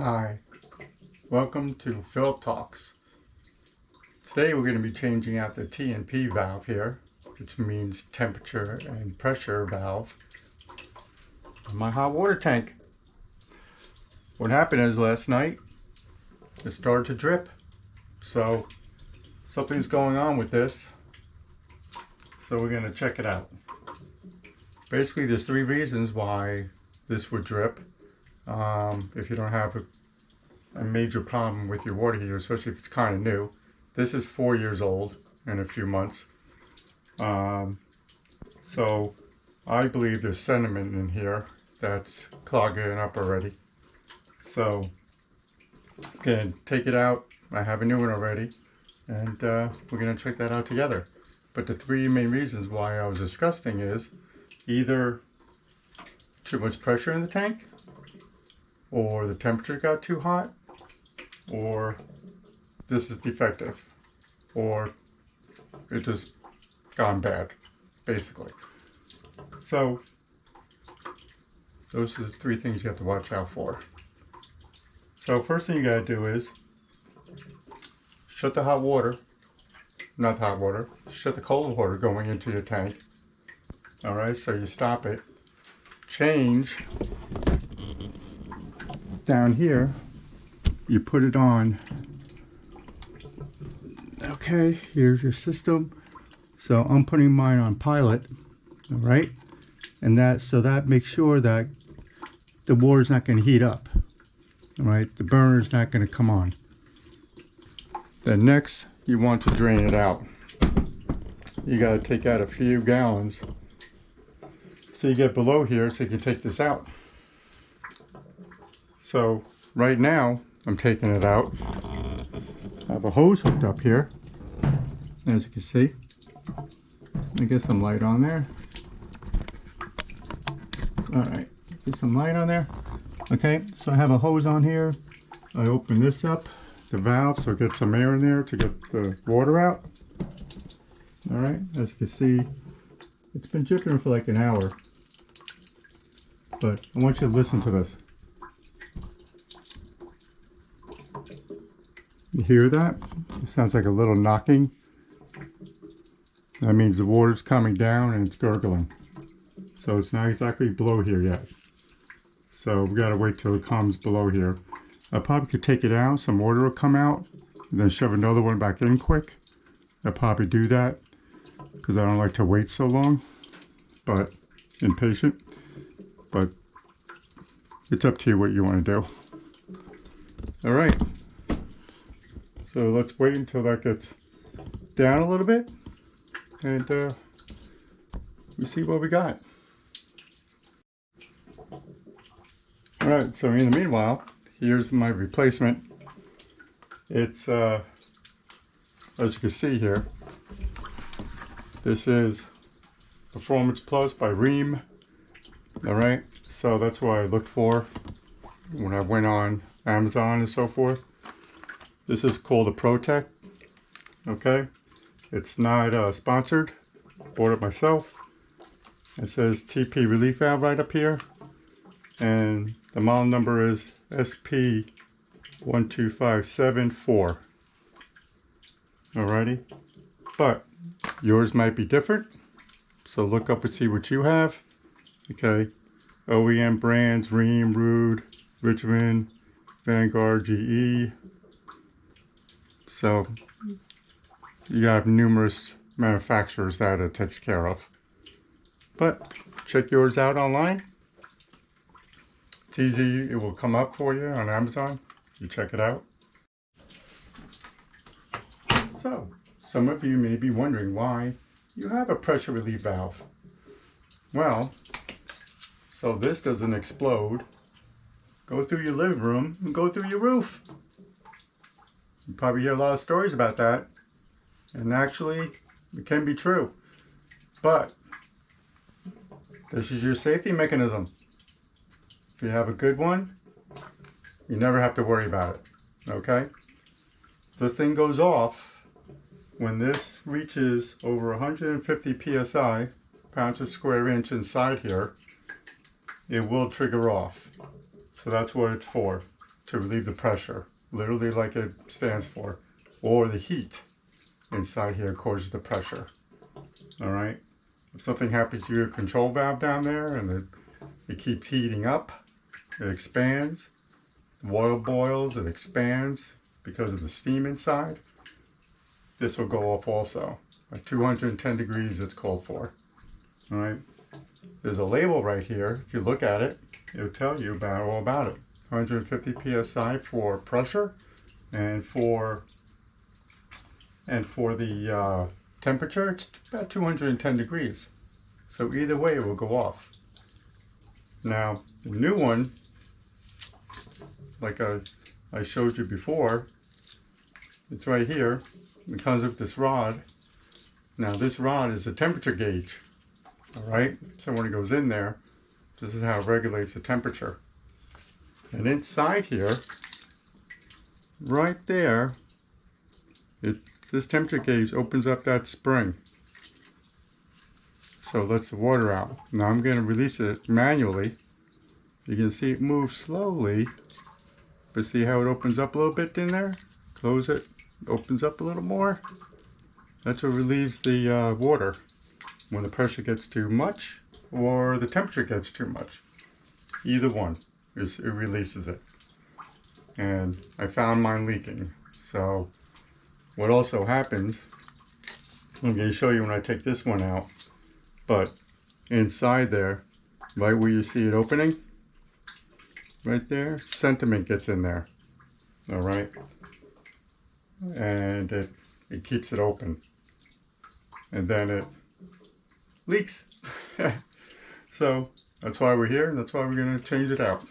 Hi, welcome to Philip Talks. Today we're going to be changing out the T&P valve here, which means temperature and pressure valve, on my hot water tank. What happened is last night it started to drip, so something's going on with this, so we're going to check it out. Basically there's three reasons why this would drip. If you don't have a major problem with your water heater, especially if it's kind of new. This is 4 years old in a few months. So I believe there's sediment in here that's clogging up already. So again, take it out. I have a new one already, and we're going to check that out together. But the three main reasons why I was disgusting is either too much pressure in the tank, or the temperature got too hot, or this is defective, or it just gone bad, basically. So those are the three things you have to watch out for. So first thing you gotta do is shut the hot water, not hot water, shut the cold water going into your tank. All right, so you stop it, change down here, you put it on. Okay, here's your system. So I'm putting mine on pilot, all right? And that makes sure that the water's not going to heat up, all right? The burner's not going to come on. Then next, you want to drain it out. You got to take out a few gallons. So you get below here so you can take this out. So right now, I'm taking it out. I have a hose hooked up here, as you can see. Let me get some light on there. All right, get some light on there. Okay, so I have a hose on here. I open this up, the valve, so get some air in there to get the water out. All right, as you can see, it's been dripping for like an hour. But I want you to listen to this. You hear that? It sounds like a little knocking. That means the water's coming down and it's gurgling. So it's not exactly below here yet. So we gotta wait till it comes below here. I probably could take it out, some water will come out, and then shove another one back in quick. I'll probably do that because I don't like to wait so long, but impatient. But it's up to you what you want to do. All right. So let's wait until that gets down a little bit, and we see what we got. All right, so in the meanwhile, here's my replacement. It's, as you can see here, this is Performance Plus by Rheem. All right, so that's what I looked for when I went on Amazon and so forth. This is called a ProTech, okay? It's not sponsored, bought it myself. It says TP relief valve right up here. And the model number is SP12574. Alrighty, but yours might be different. So look up and see what you have, okay? OEM brands, Rheem, Ruud, Richmond, Vanguard, GE. So you have numerous manufacturers that it takes care of. But check yours out online. It's easy, it will come up for you on Amazon. You check it out. So, some of you may be wondering why you have a pressure relief valve. Well, so this doesn't explode, go through your living room and go through your roof. You probably hear a lot of stories about that, and actually it can be true, but this is your safety mechanism. If you have a good one, you never have to worry about it, okay? This thing goes off when this reaches over 150 psi, pounds per square inch inside here. It will trigger off. So that's what it's for, to relieve the pressure, literally like it stands for, or the heat inside here causes the pressure. All right. If something happens to your control valve down there and it keeps heating up, it expands, the oil boils, it expands because of the steam inside, this will go off also. At 210 degrees it's called for. All right. There's a label right here. If you look at it, it'll tell you all about it. 150 psi for pressure, and for the temperature, it's about 210 degrees. So either way, it will go off. Now, the new one, like I showed you before, it's right here. It comes with this rod. Now, this rod is a temperature gauge. All right. So when it goes in there, this is how it regulates the temperature. And inside here, right there, this temperature gauge opens up that spring. So it lets the water out. Now I'm going to release it manually. You can see it moves slowly, but see how it opens up a little bit in there? Close it, opens up a little more. That's what relieves the water when the pressure gets too much or the temperature gets too much. Either one, it releases it. And I found mine leaking. So what also happens, I'm going to show you when I take this one out, but inside there, right where you see it opening, right there, sentiment gets in there. All right. And it keeps it open. And then it leaks. So that's why we're here, and that's why we're going to change it out.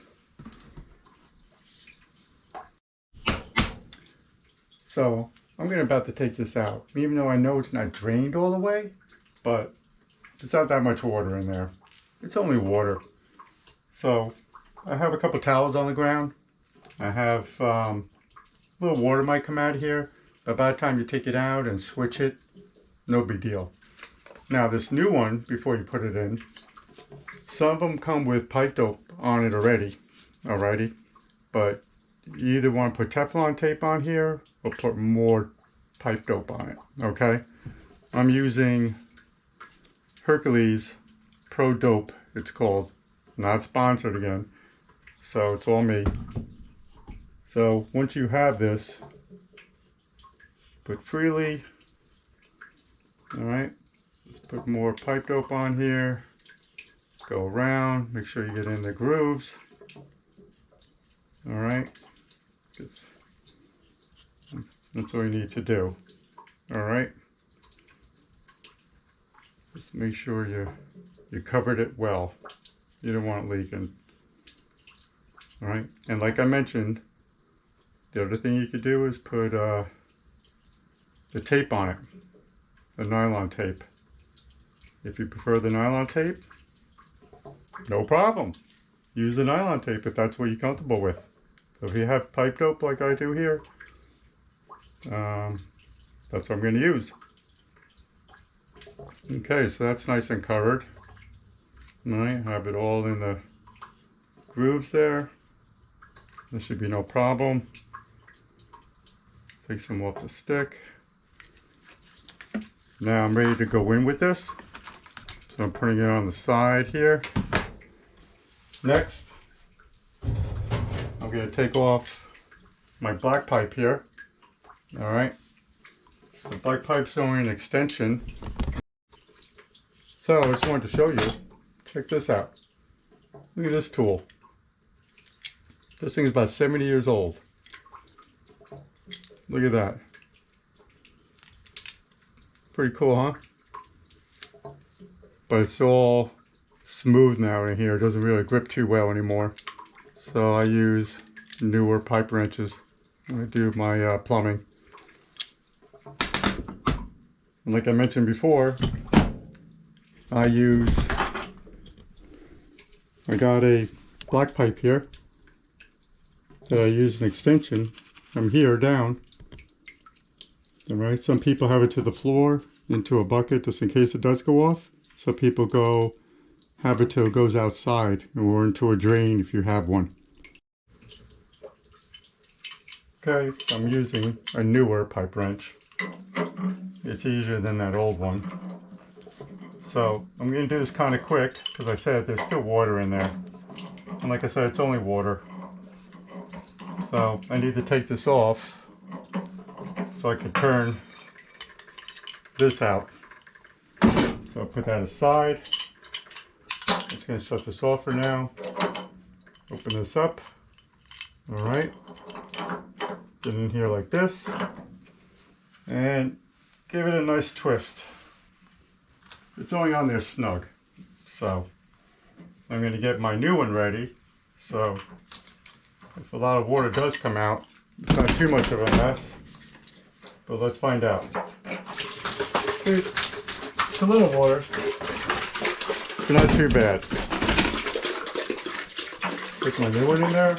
So I'm about to take this out, even though I know it's not drained all the way, but there's not that much water in there. It's only water. So I have a couple towels on the ground. I have a little water might come out of here, but by the time you take it out and switch it, no big deal. Now this new one, before you put it in, some of them come with pipe dope on it alrighty, but you either want to put Teflon tape on here or put more pipe dope on it, okay? I'm using Hercules Pro Dope, it's called. Not sponsored again, so it's all me. So once you have this, put freely. All right, let's put more pipe dope on here. Go around, make sure you get in the grooves. All right, that's all you need to do. All right, just make sure you covered it well. You don't want it leaking. All right, and like I mentioned, the other thing you could do is put the tape on it, the nylon tape. If you prefer the nylon tape, no problem. Use the nylon tape if that's what you're comfortable with. So if you have pipe dope like I do here, that's what I'm going to use. Okay, so that's nice and covered. All right, have it all in the grooves there. There should be no problem. Take some off the stick. Now I'm ready to go in with this. So I'm putting it on the side here. Next, I'm going to take off my black pipe here. All right. The black pipe's only an extension. So I just wanted to show you. Check this out. Look at this tool. This thing is about 70 years old. Look at that. Pretty cool, huh? But it's all smooth now in here. It doesn't really grip too well anymore. So I use newer pipe wrenches when I do my plumbing. And like I mentioned before, I got a black pipe here that I use an extension from here down. All right, some people have it to the floor, into a bucket, just in case it does go off. Some people have it till it goes outside or into a drain if you have one. Okay, so I'm using a newer pipe wrench. It's easier than that old one. So I'm going to do this kind of quick because I said there's still water in there. And like I said, it's only water. So I need to take this off so I can turn this out. So I'll put that aside. I'm just going to shut this off for now. Open this up. All right. Get in here like this. And give it a nice twist. It's only on there snug. So I'm going to get my new one ready. So if a lot of water does come out, it's not too much of a mess. But let's find out. It's a little water, but not too bad. Put my new one in there.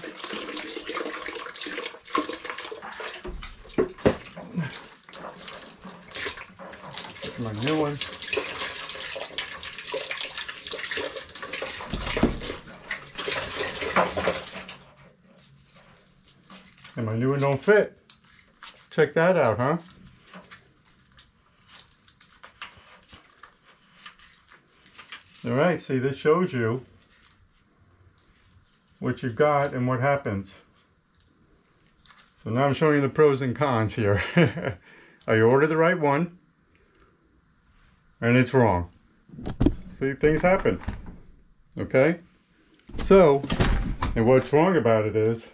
Put my new one. And my new one don't fit. Check that out, huh? All right, see, this shows you what you've got and what happens. So now I'm showing you the pros and cons here. I ordered the right one, and it's wrong. See, things happen. Okay? So, and what's wrong about it is,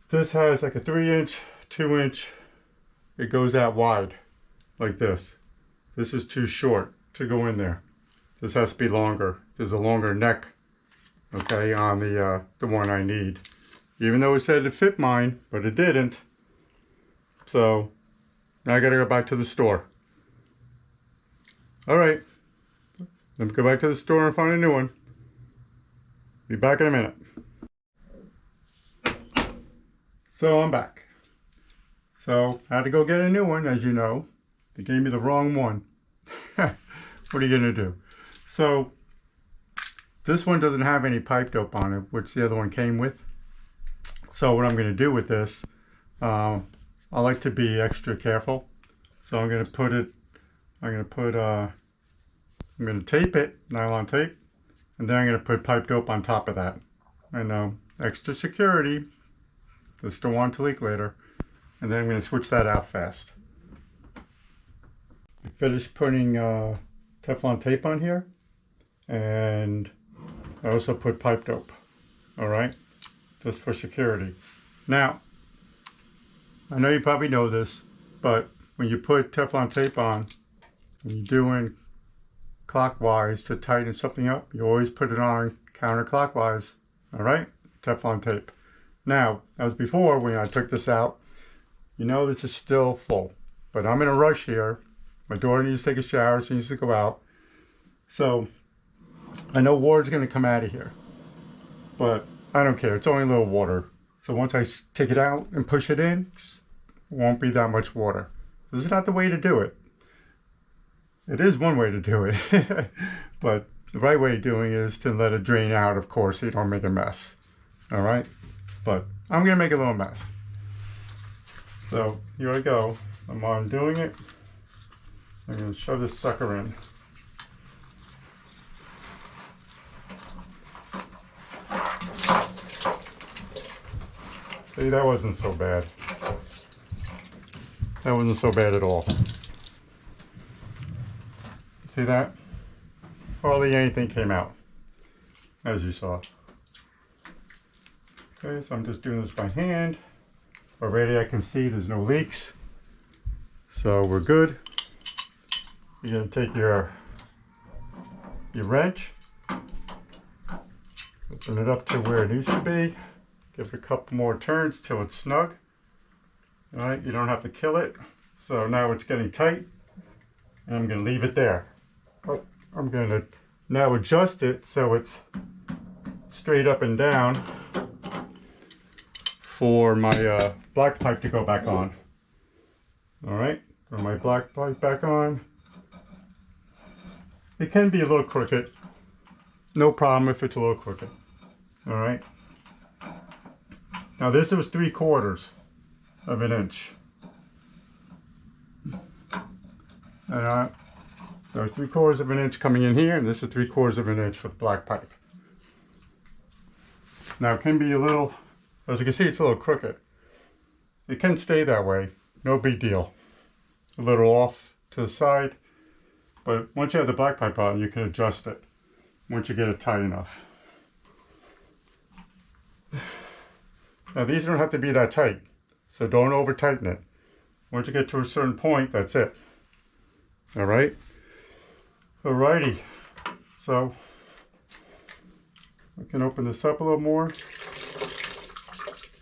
this has like a 3-inch, 2-inch, it goes out wide, like this. This is too short to go in there. This has to be longer. There's a longer neck, okay, on the one I need. Even though it said it fit mine, but it didn't. So, now I gotta go back to the store. All right, let me go back to the store and find a new one. Be back in a minute. So I'm back. So I had to go get a new one, as you know. They gave me the wrong one. What are you gonna do? So this one doesn't have any pipe dope on it, which the other one came with. So what I'm gonna do with this, I like to be extra careful. So I'm gonna tape it, nylon tape, and then I'm gonna put pipe dope on top of that. I know, extra security. Just don't want to leak later. And then I'm going to switch that out fast. I finished putting Teflon tape on here. And I also put pipe dope. Alright? Just for security. Now, I know you probably know this, but when you put Teflon tape on, when you're doing clockwise to tighten something up, you always put it on counterclockwise. Alright? Teflon tape. Now, as before, when I took this out, you know this is still full. But I'm in a rush here. My daughter needs to take a shower. She needs to go out. So, I know water's going to come out of here. But I don't care. It's only a little water. So once I take it out and push it in, it won't be that much water. This is not the way to do it. It is one way to do it. But the right way of doing it is to let it drain out, of course, so you don't make a mess. Alright? But I'm going to make a little mess. So here I go. I'm undoing it. I'm going to shove this sucker in. See, that wasn't so bad. That wasn't so bad at all. See that? Hardly anything came out, as you saw. Okay, so I'm just doing this by hand. Already I can see there's no leaks. So we're good. You're going to take your wrench, open it up to where it needs to be. Give it a couple more turns till it's snug. All right, you don't have to kill it. So now it's getting tight. And I'm going to leave it there. Oh, I'm going to now adjust it so it's straight up and down for my black pipe to go back on. All right, throw my black pipe back on. It can be a little crooked. No problem if it's a little crooked. All right. Now this was 3/4 of an inch. And there's 3/4 of an inch coming in here, and this is 3/4 of an inch for the black pipe. Now it can be a little, as you can see, it's a little crooked. It can stay that way, no big deal. A little off to the side, but once you have the black pipe on, you can adjust it once you get it tight enough. Now these don't have to be that tight, so don't over tighten it. Once you get to a certain point, that's it. All right? Alrighty, so I can open this up a little more.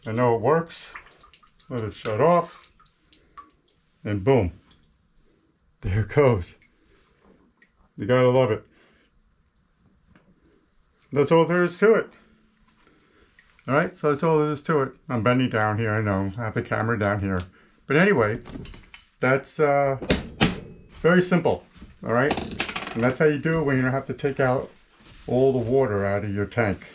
I know it works. Let it shut off, and boom, there it goes. You gotta love it. That's all there is to it. All right, so that's all there is to it. I'm bending down here, I know, I have the camera down here. But anyway, that's very simple, all right? And that's how you do it when you don't have to take out all the water out of your tank.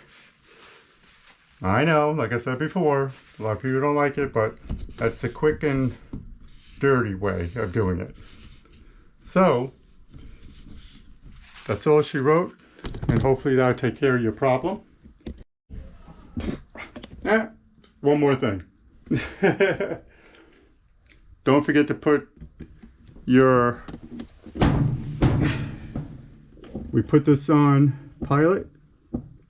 I know, like I said before, a lot of people don't like it, but that's the quick and dirty way of doing it. So, that's all she wrote, and hopefully that'll take care of your problem. One more thing. Don't forget to put your... We put this on pilot.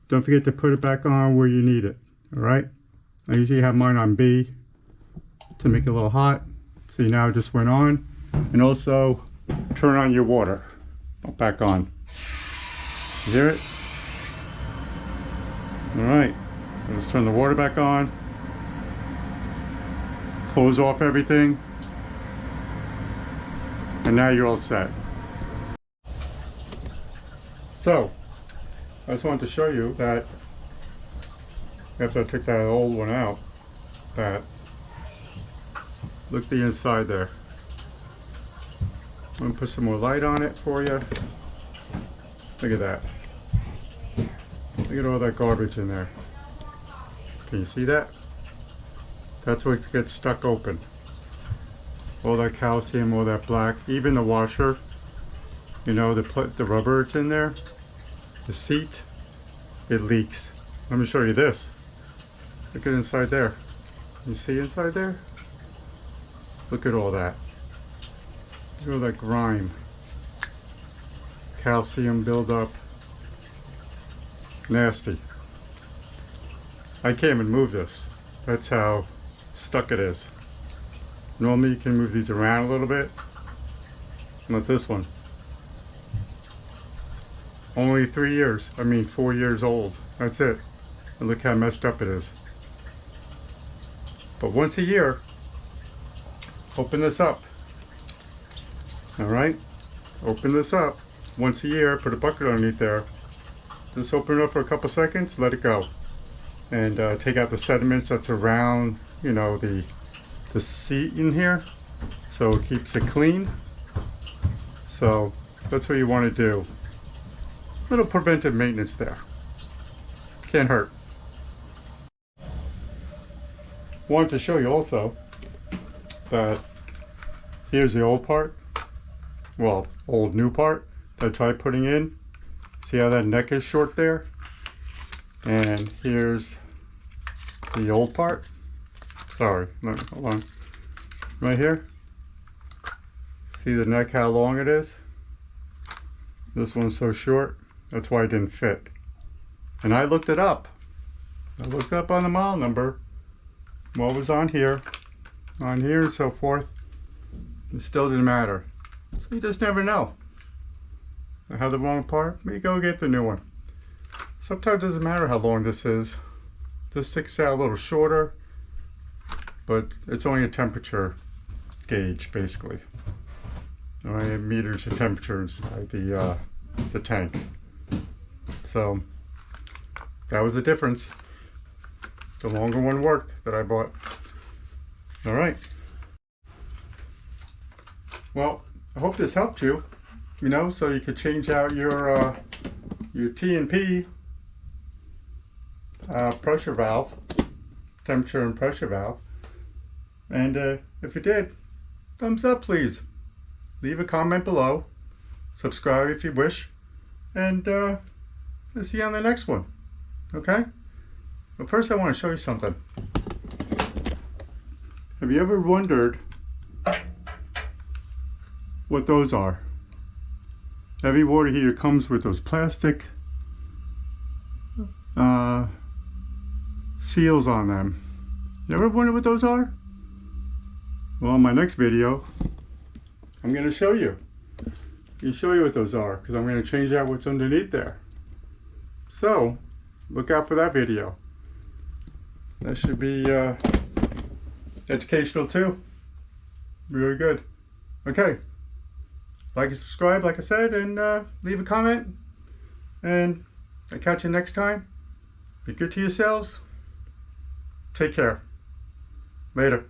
Don't forget to put it back on where you need it. All right. I usually have mine on B to make it a little hot. See, now it just went on. And also turn on your water back on. You hear it? All right. Let's turn the water back on. Close off everything. And now you're all set. So, I just wanted to show you that after I took that old one out, that look at the inside there. I'm gonna put some more light on it for you. Look at that. Look at all that garbage in there. Can you see that? That's what gets stuck open. All that calcium, all that black, even the washer, you know, the rubber that's in there, the seat, it leaks. Let me show you this. Look at inside there. You see inside there? Look at all that. Look at all that grime. Calcium buildup. Nasty. I can't even move this. That's how stuck it is. Normally you can move these around a little bit. Not this one. Only 4 years old. That's it. And look how messed up it is. But once a year, open this up. All right? Open this up. Once a year, put a bucket underneath there. Just open it up for a couple seconds, let it go. And take out the sediments that's around, you know, the seat in here. So it keeps it clean. So that's what you want to do. Little preventive maintenance there. Can't hurt. Wanted to show you also that here's the old part. Well, old new part that I tried putting in. See how that neck is short there? And here's the old part. Sorry, hold on. Right here. See the neck, how long it is? This one's so short. That's why it didn't fit. And I looked it up. I looked up on the model number what was on here and so forth. It still didn't matter. So you just never know. I had the wrong part, maybe go get the new one. Sometimes it doesn't matter how long this is. This sticks out a little shorter, but it's only a temperature gauge basically. It meters the temperature inside the tank. So that was the difference. The longer one worked that I bought. All right. Well, I hope this helped you. You know, so you could change out your T&P pressure valve temperature and pressure valve. And if you did, thumbs up please. Leave a comment below. Subscribe if you wish. And I'll see you on the next one. Okay? But first I want to show you something. Have you ever wondered what those are? Every water heater comes with those plastic seals on them. You ever wonder what those are? Well, in my next video, I'm going to show you. I'll show you what those are, because I'm going to change out what's underneath there. So, look out for that video. That should be educational too. Really good. Okay. Like and subscribe, like I said, and leave a comment. And I'll catch you next time. Be good to yourselves. Take care. Later.